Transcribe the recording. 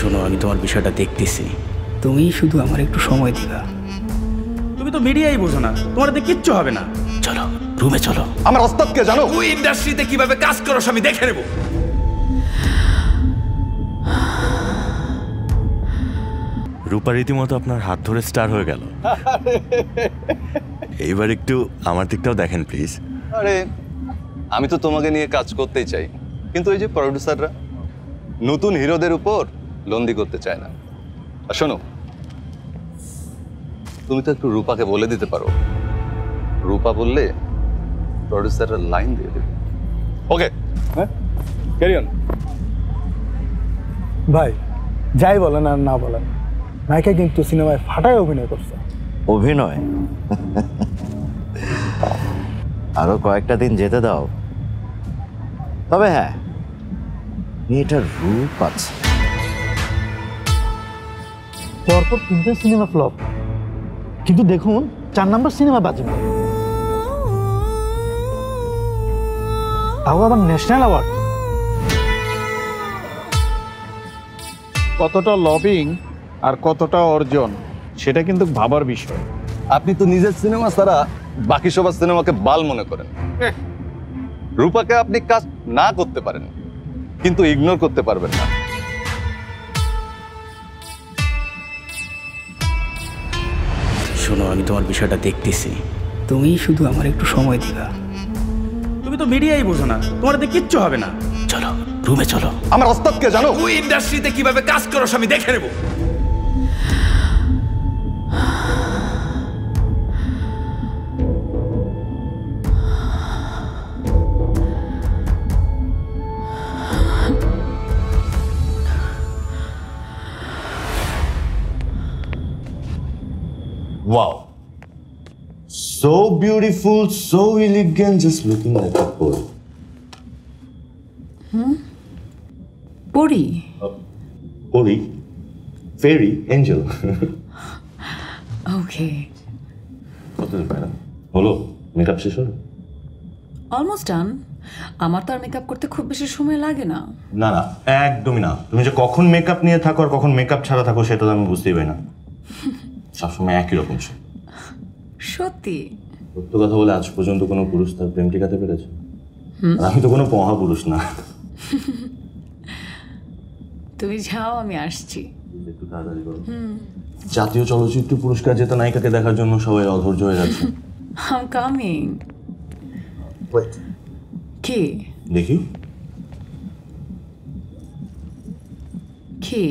শোনো, আমি তোমার বিষয়টা দেখতেছি। তুমি শুধু আমার একটু সময় দিবা। তুমি তো মিডিয়াই বোঝো না, তোমার এতে কিচ্ছু হবে না। চলো রুমে চলো। আমার ওস্তাদকে জানো? তুই ইন্ডাস্ট্রিতে কিভাবে কাজ করছ আমি দেখে নেব। রূপা রীতিমতো আপনার হাত ধরে স্টার হয়ে গেল। এইবার একটু আমার দিকটাও দেখেন প্লিজ। আরে আমি তো তোমাকে নিয়ে কাজ করতেই চাই, কিন্তু এই যে প্রডিউসাররা নতুন হিরোদের উপর লন্দি করতে চায় না। আর শোনো, তুমি তো একটু রূপাকে বলে দিতে পারো, রূপা বললে প্রডিউসাররা লাইন দিয়ে দেবে। ওকে, হ্যাঁ, ক্যারি অন। ভাই যাই বলেন আর না বলেন, নায়িকা কিন্তু সিনেমায় ফাটায় অভিনয় করছে। অভিনয়? আরো কয়েকটা দিন যেতে দাও। তবে হ্যাঁ, মেয়েটার রূপ আছে। পরপর 3টে সিনেমা ফ্লপ, কিন্তু দেখুন 4 নম্বর সিনেমা বাজে, তাও আবার ন্যাশনাল অ্যাওয়ার্ড। কতটা লবিং আর কতটা অর্জন সেটা কিন্তু ভাবার বিষয়। আপনি তো নিজের সিনেমা ছাড়া বাকি সবার সিনেমাকে বাল মনে করেন। রূপাকে আপনি কাজ না করতে পারেন, কিন্তু ইগনোর করতে পারবেন না। শোনো, আমি তোমার বিষয়টা দেখতেছি। তুমি শুধু আমার একটু সময় দিবা। তুমি তো মিডিয়াই বোঝো না, তোমার এতে কিচ্ছু হবে না। চলো রুমে চলো। আমার ওস্তাদকে জানো? তুই ইন্ডাস্ট্রিতে কিভাবে কাজ করছ আমি দেখে নেব। Wow. So beautiful, so elegant, just looking like a bird. পড়ি? Puri, fairy, angel. ওকে। কতদিন ম্যাডাম হলো মেকআপ শেষ হলো? Almost done. আমার তো আর মেকআপ করতে খুব বেশি সময় লাগে না। না না, একদমই না। তুমি যে কখন মেকআপ নিয়ে থাকো আর কখন মেকআপ ছাড়া থাকো সেটা তো আমি বুঝতেই পারি না। সবসময় একই রকম। সত্যি? সত্য কথা বলে আজ পর্যন্ত কোনো পুরুষ তার প্রেম টিকাতে পেরেছে? আমি তো কোনো মহাপুরুষ না। তুমি যাও, আমি আসছি। একটু তাড়াতাড়ি করো। জাতীয় চলচ্চিত্র পুরস্কার জেতা নায়িকাকে দেখার জন্য সবাই অধৈর্য হয়ে যাচ্ছে। I'm coming. Wait. কি? দেখি। কি?